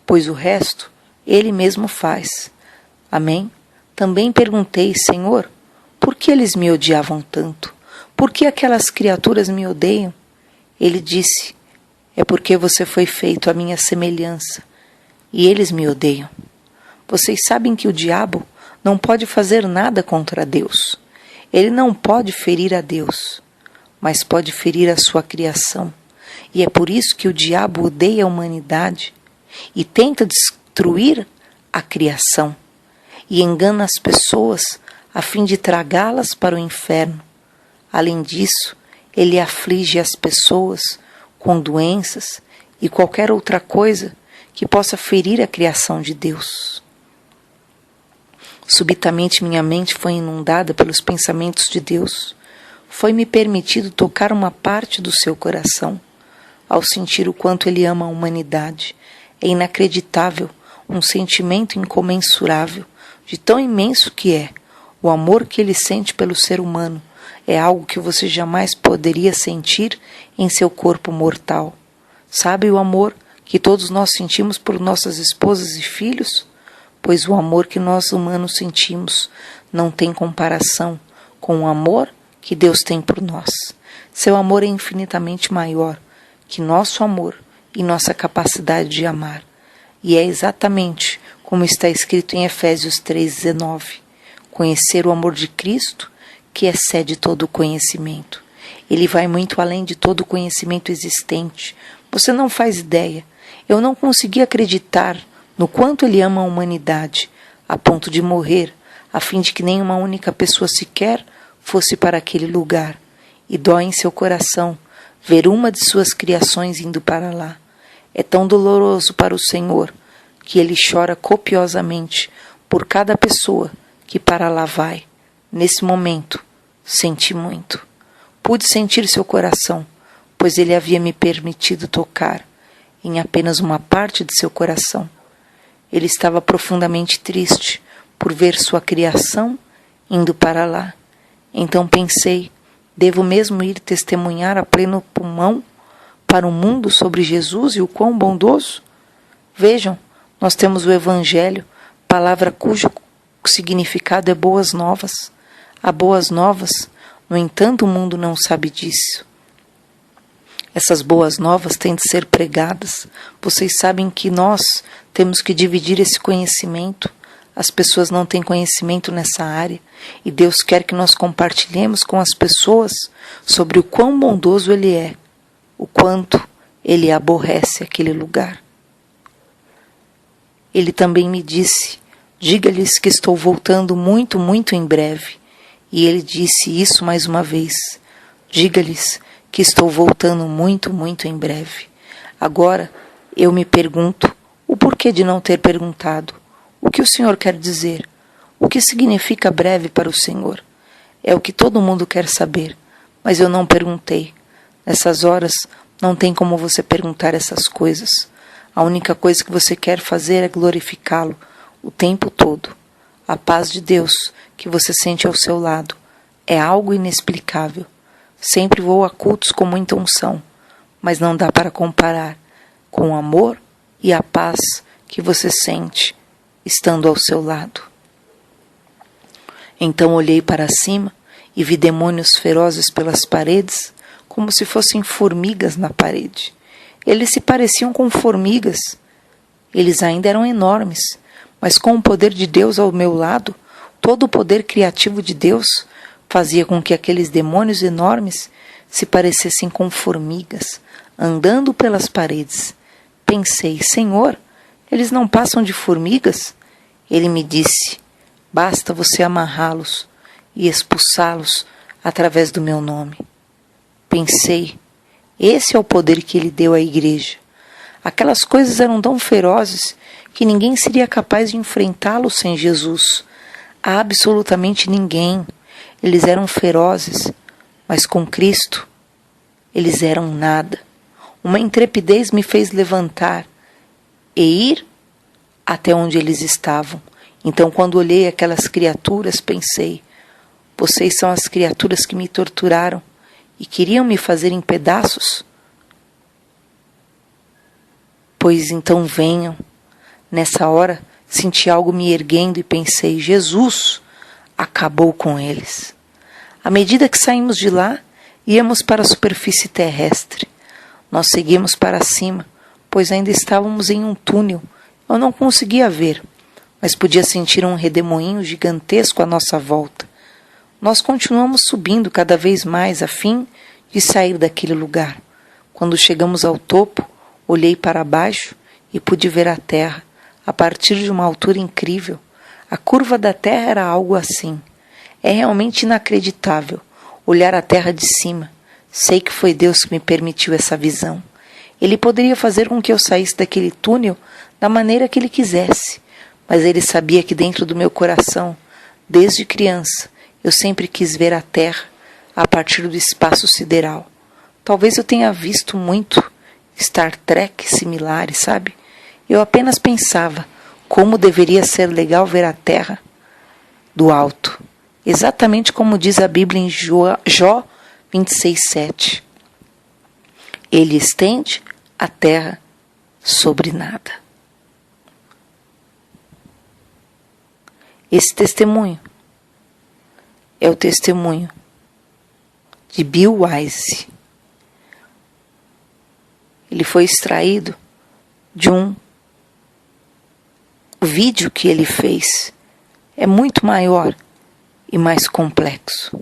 pois o resto Ele mesmo faz. Amém? Também perguntei, Senhor, por que eles me odiavam tanto? Por que aquelas criaturas me odeiam? Ele disse, é porque você foi feito à minha semelhança, e eles me odeiam. Vocês sabem que o diabo não pode fazer nada contra Deus. Ele não pode ferir a Deus, mas pode ferir a sua criação. E é por isso que o diabo odeia a humanidade e tenta destruir a criação e engana as pessoas a fim de tragá-las para o inferno. Além disso, ele aflige as pessoas com doenças e qualquer outra coisa que possa ferir a criação de Deus. Subitamente minha mente foi inundada pelos pensamentos de Deus. Foi-me permitido tocar uma parte do seu coração. Ao sentir o quanto ele ama a humanidade, é inacreditável, um sentimento incomensurável, de tão imenso que é. O amor que ele sente pelo ser humano é algo que você jamais poderia sentir em seu corpo mortal. Sabe o amor que todos nós sentimos por nossas esposas e filhos? Pois o amor que nós humanos sentimos não tem comparação com o amor que Deus tem por nós. Seu amor é infinitamente maior que nosso amor e nossa capacidade de amar. E é exatamente como está escrito em Efésios 3,19. Conhecer o amor de Cristo, que excede todo o conhecimento. Ele vai muito além de todo o conhecimento existente. Você não faz ideia. Eu não consegui acreditar no quanto ele ama a humanidade, a ponto de morrer, a fim de que nenhuma única pessoa sequer fosse para aquele lugar. E dói em seu coração ver uma de suas criações indo para lá. É tão doloroso para o Senhor que ele chora copiosamente por cada pessoa que para lá vai. Nesse momento, senti muito. Pude sentir seu coração, pois ele havia me permitido tocar em apenas uma parte de seu coração. Ele estava profundamente triste por ver sua criação indo para lá. Então pensei, devo mesmo ir testemunhar a pleno pulmão para o mundo sobre Jesus e o quão bondoso? Vejam, nós temos o Evangelho, palavra cujo significado é boas novas. Há boas novas, no entanto o mundo não sabe disso. Essas boas novas têm de ser pregadas. Vocês sabem que nós temos que dividir esse conhecimento. As pessoas não têm conhecimento nessa área. E Deus quer que nós compartilhemos com as pessoas sobre o quão bondoso Ele é, o quanto Ele aborrece aquele lugar. Ele também me disse, diga-lhes que estou voltando muito, muito em breve. E ele disse isso mais uma vez, diga-lhes que estou voltando muito, muito em breve. Agora, eu me pergunto, o porquê de não ter perguntado? O que o Senhor quer dizer? O que significa breve para o Senhor? É o que todo mundo quer saber, mas eu não perguntei. Nessas horas, não tem como você perguntar essas coisas. A única coisa que você quer fazer é glorificá-lo o tempo todo. A paz de Deus que você sente ao seu lado é algo inexplicável. Sempre vou a cultos com muita unção, mas não dá para comparar com o amor e a paz que você sente estando ao seu lado. Então olhei para cima e vi demônios ferozes pelas paredes, como se fossem formigas na parede. Eles se pareciam com formigas. Eles ainda eram enormes, mas com o poder de Deus ao meu lado, todo o poder criativo de Deus fazia com que aqueles demônios enormes se parecessem com formigas, andando pelas paredes. Pensei, Senhor, eles não passam de formigas? Ele me disse, basta você amarrá-los e expulsá-los através do meu nome. Pensei, esse é o poder que ele deu à igreja. Aquelas coisas eram tão ferozes que ninguém seria capaz de enfrentá-los sem Jesus. Absolutamente ninguém. Eles eram ferozes, mas com Cristo eles eram nada. Uma intrepidez me fez levantar e ir até onde eles estavam. Então, quando olhei aquelas criaturas, pensei, vocês são as criaturas que me torturaram e queriam me fazer em pedaços? Pois então venham. Nessa hora senti algo me erguendo e pensei: Jesus acabou com eles. À medida que saímos de lá, íamos para a superfície terrestre. Nós seguimos para cima, pois ainda estávamos em um túnel. Eu não conseguia ver, mas podia sentir um redemoinho gigantesco à nossa volta. Nós continuamos subindo cada vez mais a fim de sair daquele lugar. Quando chegamos ao topo, olhei para baixo e pude ver a terra, a partir de uma altura incrível. A curva da terra era algo assim. É realmente inacreditável olhar a terra de cima. Sei que foi Deus que me permitiu essa visão. Ele poderia fazer com que eu saísse daquele túnel da maneira que ele quisesse, mas ele sabia que dentro do meu coração, desde criança, eu sempre quis ver a terra a partir do espaço sideral. Talvez eu tenha visto muito Star Trek similares, sabe? Eu apenas pensava como deveria ser legal ver a terra do alto, exatamente como diz a Bíblia em Jó 26:7. Ele estende a terra sobre nada. Esse testemunho é o testemunho de Bill Wise. Ele foi extraído de um vídeo que ele fez. É muito maior e mais complexo.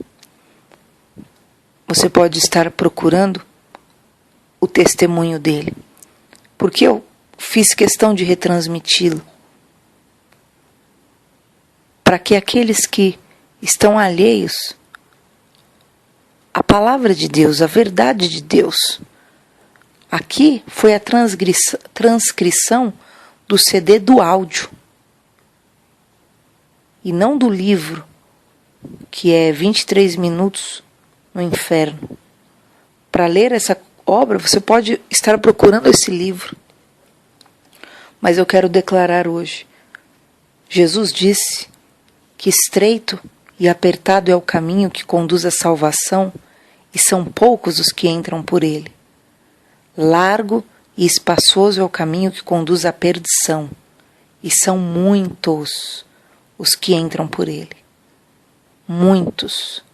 Você pode estar procurando o testemunho dele, porque eu fiz questão de retransmiti-lo, para que aqueles que estão alheios à palavra de Deus, à verdade de Deus. Aqui foi a transcrição do CD do áudio e não do livro, que é 23 minutos no inferno. Para ler essa obra, você pode estar procurando esse livro. Mas eu quero declarar hoje: Jesus disse que estreito e apertado é o caminho que conduz à salvação, e são poucos os que entram por ele. Largo e espaçoso é o caminho que conduz à perdição, e são muitos os que entram por ele. Muitos,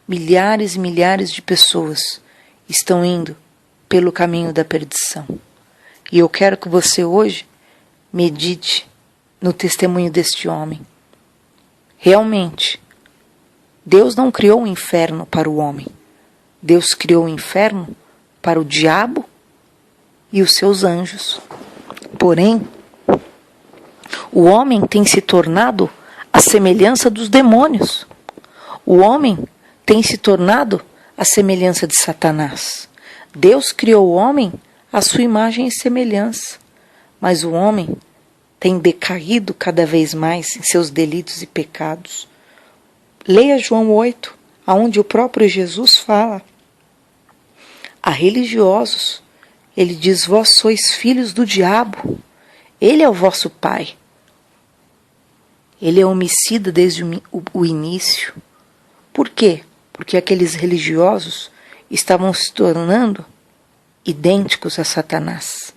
milhares e milhares de pessoas estão indo pelo caminho da perdição. E eu quero que você hoje medite no testemunho deste homem. Realmente, Deus não criou o inferno para o homem. Deus criou o inferno para o diabo e os seus anjos. Porém, o homem tem se tornado a semelhança dos demônios. O homem tem se tornado a semelhança de Satanás. Deus criou o homem à sua imagem e semelhança, mas o homem tem decaído cada vez mais em seus delitos e pecados. Leia João 8, onde o próprio Jesus fala a religiosos. Ele diz: vós sois filhos do diabo, ele é o vosso pai. Ele é homicida desde o início. Por quê? Porque aqueles religiosos estavam se tornando idênticos a Satanás.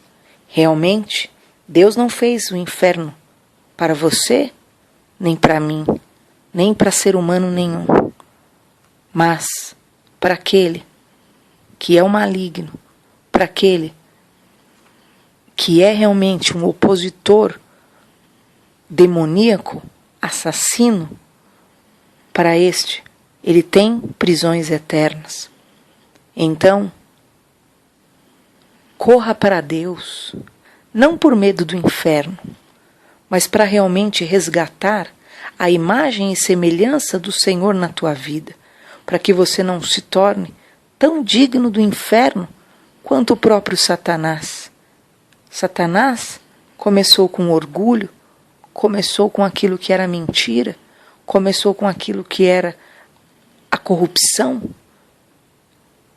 Realmente, Deus não fez o inferno para você, nem para mim, nem para ser humano nenhum, mas para aquele que é o maligno, para aquele que é realmente um opositor demoníaco, assassino. Para este, ele tem prisões eternas. Então, corra para Deus, não por medo do inferno, mas para realmente resgatar a imagem e semelhança do Senhor na tua vida, para que você não se torne tão digno do inferno quanto o próprio Satanás. Satanás começou com orgulho, começou com aquilo que era mentira, começou com aquilo que era a corrupção,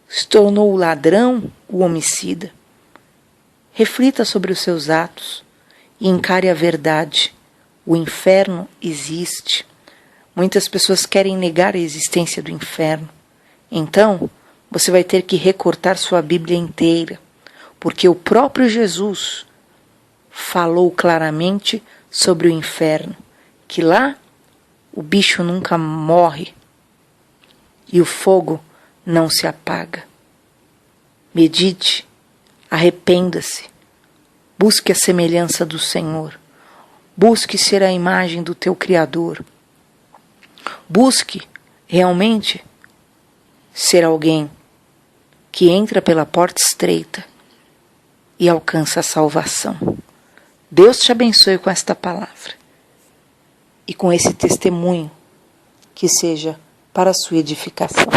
se tornou o ladrão, o homicida. Reflita sobre os seus atos e encare a verdade. O inferno existe. Muitas pessoas querem negar a existência do inferno. Então, você vai ter que recortar sua Bíblia inteira, porque o próprio Jesus falou claramente sobre o inferno, que lá o bicho nunca morre e o fogo não se apaga. Medite, arrependa-se, busque a semelhança do Senhor, busque ser a imagem do teu Criador, busque realmente ser alguém que entra pela porta estreita e alcança a salvação. Deus te abençoe com esta palavra e com esse testemunho que seja para a sua edificação.